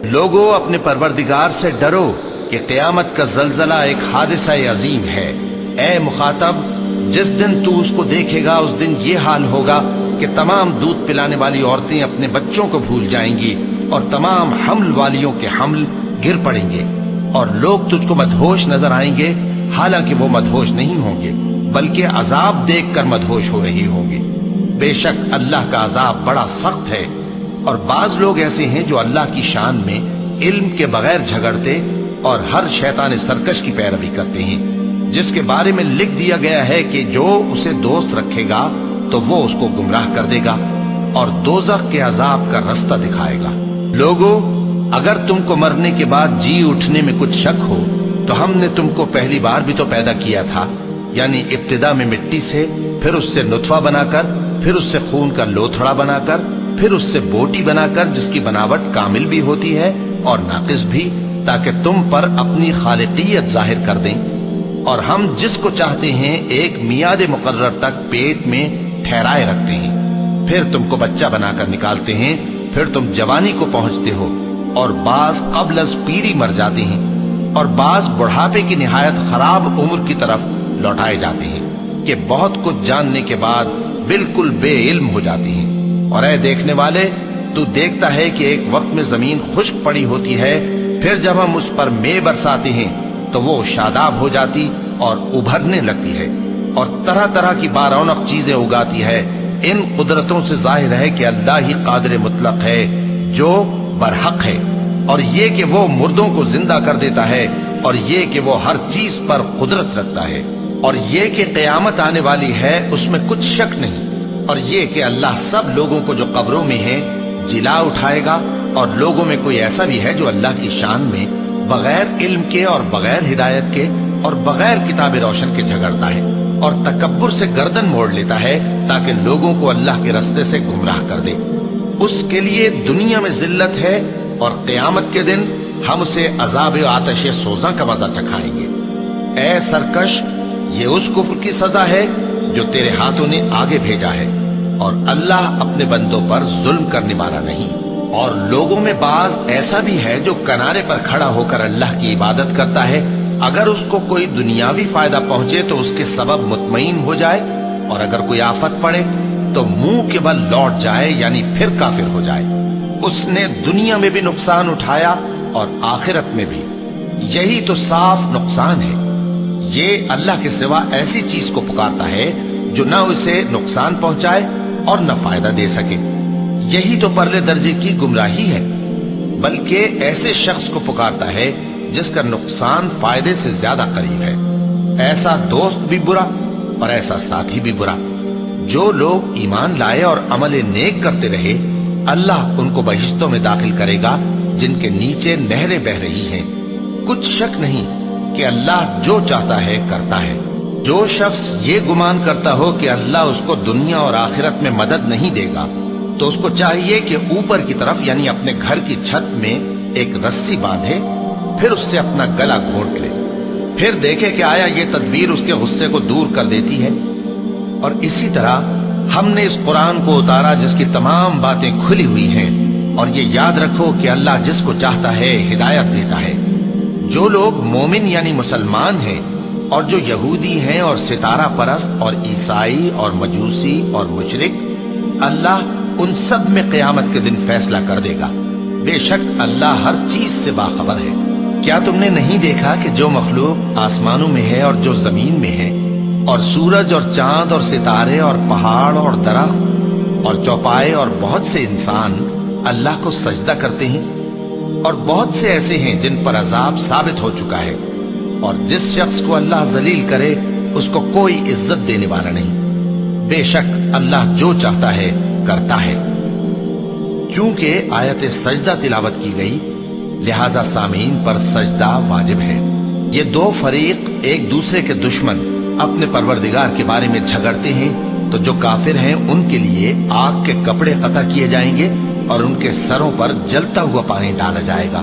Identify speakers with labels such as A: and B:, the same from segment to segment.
A: لوگو اپنے پروردگار سے ڈرو کہ قیامت کا زلزلہ ایک حادثہ عظیم ہے۔ اے مخاطب، جس دن تو اس کو دیکھے گا اس دن یہ حال ہوگا کہ تمام دودھ پلانے والی عورتیں اپنے بچوں کو بھول جائیں گی اور تمام حمل والیوں کے حمل گر پڑیں گے، اور لوگ تجھ کو مدہوش نظر آئیں گے، حالانکہ وہ مدہوش نہیں ہوں گے بلکہ عذاب دیکھ کر مدہوش ہو رہی ہوں گے۔ بے شک اللہ کا عذاب بڑا سخت ہے۔ اور بعض لوگ ایسے ہیں جو اللہ کی شان میں علم کے بغیر جھگڑتے اور ہر شیطان سرکش کی پیروی کرتے ہیں، جس کے بارے میں لکھ دیا گیا ہے کہ جو اسے دوست رکھے گا تو وہ اس کو گمراہ کر دے گا اور دوزخ کے عذاب کا رستہ دکھائے گا۔ لوگو، اگر تم کو مرنے کے بعد جی اٹھنے میں کچھ شک ہو تو ہم نے تم کو پہلی بار بھی تو پیدا کیا تھا، یعنی ابتدا میں مٹی سے، پھر اس سے نطفہ بنا کر، پھر اس سے خون کا لوتھڑا بنا کر، پھر اس سے بوٹی بنا کر، جس کی بناوٹ کامل بھی ہوتی ہے اور ناقص بھی، تاکہ تم پر اپنی خالقیت ظاہر کر دیں۔ اور ہم جس کو چاہتے ہیں ایک میعاد مقرر تک پیٹ میں ٹھہرائے رکھتے ہیں، پھر تم کو بچہ بنا کر نکالتے ہیں، پھر تم جوانی کو پہنچتے ہو، اور بعض قبل از پیری مر جاتے ہیں، اور بعض بڑھاپے کی نہایت خراب عمر کی طرف لوٹائے جاتے ہیں کہ بہت کچھ جاننے کے بعد بالکل بے علم ہو جاتے ہیں۔ اور اے دیکھنے والے، تو دیکھتا ہے کہ ایک وقت میں زمین خشک پڑی ہوتی ہے، پھر جب ہم اس پر مے برساتے ہیں تو وہ شاداب ہو جاتی اور ابھرنے لگتی ہے اور طرح طرح کی بارونق چیزیں اگاتی ہے۔ ان قدرتوں سے ظاہر ہے کہ اللہ ہی قادر مطلق ہے جو برحق ہے، اور یہ کہ وہ مردوں کو زندہ کر دیتا ہے، اور یہ کہ وہ ہر چیز پر قدرت رکھتا ہے، اور یہ کہ قیامت آنے والی ہے اس میں کچھ شک نہیں، اور یہ کہ اللہ سب لوگوں کو جو قبروں میں ہیں جلا اٹھائے گا، اور لوگوں میں کوئی ایسا بھی ہے جو اللہ کی شان میں بغیر علم کے اور بغیر ہدایت کے اور بغیر کتاب روشن کے جھگڑتا ہے اور تکبر سے گردن موڑ لیتا ہے تاکہ لوگوں کو اللہ کے رستے سے گمراہ کر دے۔ اس کے لیے دنیا میں ذلت ہے، اور قیامت کے دن ہم اسے عذاب آتش سوزاں کا مزہ چکھائیں گے۔ اے سرکش، یہ اس کفر کی سزا ہے جو تیرے ہاتھوں نے آگے بھیجا ہے، اور اللہ اپنے بندوں پر ظلم کرنے والا نہیں۔ اور لوگوں میں بعض ایسا بھی ہے جو کنارے پر کھڑا ہو کر اللہ کی عبادت کرتا ہے، اگر اس کو کوئی دنیاوی فائدہ پہنچے تو اس کے سبب مطمئن ہو جائے، اور اگر کوئی آفت پڑے تو منہ کے بل لوٹ جائے، یعنی پھر کافر ہو جائے۔ اس نے دنیا میں بھی نقصان اٹھایا اور آخرت میں بھی، یہی تو صاف نقصان ہے۔ یہ اللہ کے سوا ایسی چیز کو پکارتا ہے جو نہ اسے نقصان پہنچائے اور نہ فائدہ دے سکے، یہی تو پرلے درجے کی گمراہی ہے۔ بلکہ ایسے شخص کو پکارتا ہے جس کا نقصان فائدے سے زیادہ قریب ہے۔ ایسا دوست بھی برا اور ایسا ساتھی بھی برا۔ جو لوگ ایمان لائے اور عمل نیک کرتے رہے، اللہ ان کو بہشتوں میں داخل کرے گا جن کے نیچے نہریں بہہ رہی ہیں۔ کچھ شک نہیں کہ اللہ جو چاہتا ہے کرتا ہے۔ جو شخص یہ گمان کرتا ہو کہ اللہ اس کو دنیا اور آخرت میں مدد نہیں دے گا، تو اس کو چاہیے کہ اوپر کی طرف یعنی اپنے گھر کی چھت میں ایک رسی باندھے، پھر اس سے اپنا گلا گھونٹ لے، پھر دیکھے کہ آیا یہ تدبیر اس کے غصے کو دور کر دیتی ہے۔ اور اسی طرح ہم نے اس قرآن کو اتارا جس کی تمام باتیں کھلی ہوئی ہیں، اور یہ یاد رکھو کہ اللہ جس کو چاہتا ہے ہدایت دیتا ہے۔ جو لوگ مومن یعنی مسلمان ہیں اور جو یہودی ہیں اور ستارہ پرست اور عیسائی اور مجوسی اور مشرک، اللہ ان سب میں قیامت کے دن فیصلہ کر دے گا۔ بے شک اللہ ہر چیز سے باخبر ہے۔ کیا تم نے نہیں دیکھا کہ جو مخلوق آسمانوں میں ہے اور جو زمین میں ہے، اور سورج اور چاند اور ستارے اور پہاڑ اور درخت اور چوپائے اور بہت سے انسان اللہ کو سجدہ کرتے ہیں، اور بہت سے ایسے ہیں جن پر عذاب ثابت ہو چکا ہے، اور جس شخص کو اللہ ذلیل کرے اس کو کوئی عزت دینے والا نہیں۔ بے شک اللہ جو چاہتا ہے کرتا ہے۔ چونکہ آیت سجدہ تلاوت کی گئی لہذا سامعین پر سجدہ واجب ہے۔ یہ دو فریق ایک دوسرے کے دشمن اپنے پروردگار کے بارے میں جھگڑتے ہیں، تو جو کافر ہیں ان کے لیے آگ کے کپڑے قطع کیے جائیں گے اور ان کے سروں پر جلتا ہوا پانی ڈالا جائے گا،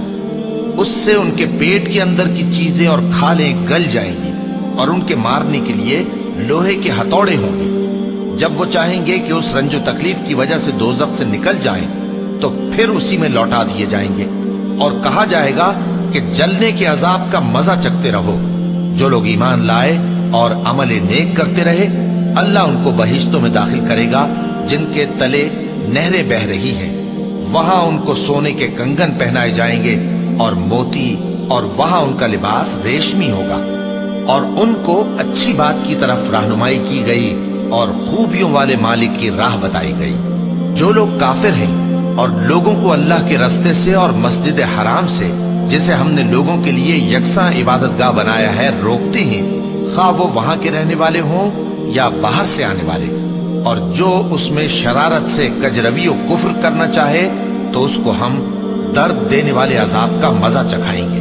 A: اس سے ان کے پیٹ کے اندر کی چیزیں اور کھالیں گل جائیں گی، اور ان کے مارنے کے لیے لوہے کے ہتھوڑے ہوں گے۔ جب وہ چاہیں گے کہ اس رنج و تکلیف کی وجہ سے دوزخ سے نکل جائیں تو پھر اسی میں لوٹا دیے جائیں گے، اور کہا جائے گا کہ جلنے کے عذاب کا مزہ چکھتے رہو۔ جو لوگ ایمان لائے اور عمل نیک کرتے رہے اللہ ان کو بہشتوں میں داخل کرے گا جن کے تلے نہریں بہ رہی ہیں، وہاں ان کو سونے کے کنگن پہنائے جائیں گے اور موتی، اور وہاں ان کا لباس ریشمی ہوگا، اور ان کو اچھی بات کی طرف رہنمائی کی گئی اور خوبیوں والے مالک کی راہ بتائی گئی۔ جو لوگ کافر ہیں اور لوگوں کو اللہ کے رستے سے اور مسجد حرام سے جسے ہم نے لوگوں کے لیے یکساں عبادت گاہ بنایا ہے روکتے ہیں، خواہ وہ وہاں کے رہنے والے ہوں یا باہر سے آنے والے، اور جو اس میں شرارت سے کجروی و کفر کرنا چاہے تو اس کو ہم درد دینے والے عذاب کا مزہ چکھائیں گے۔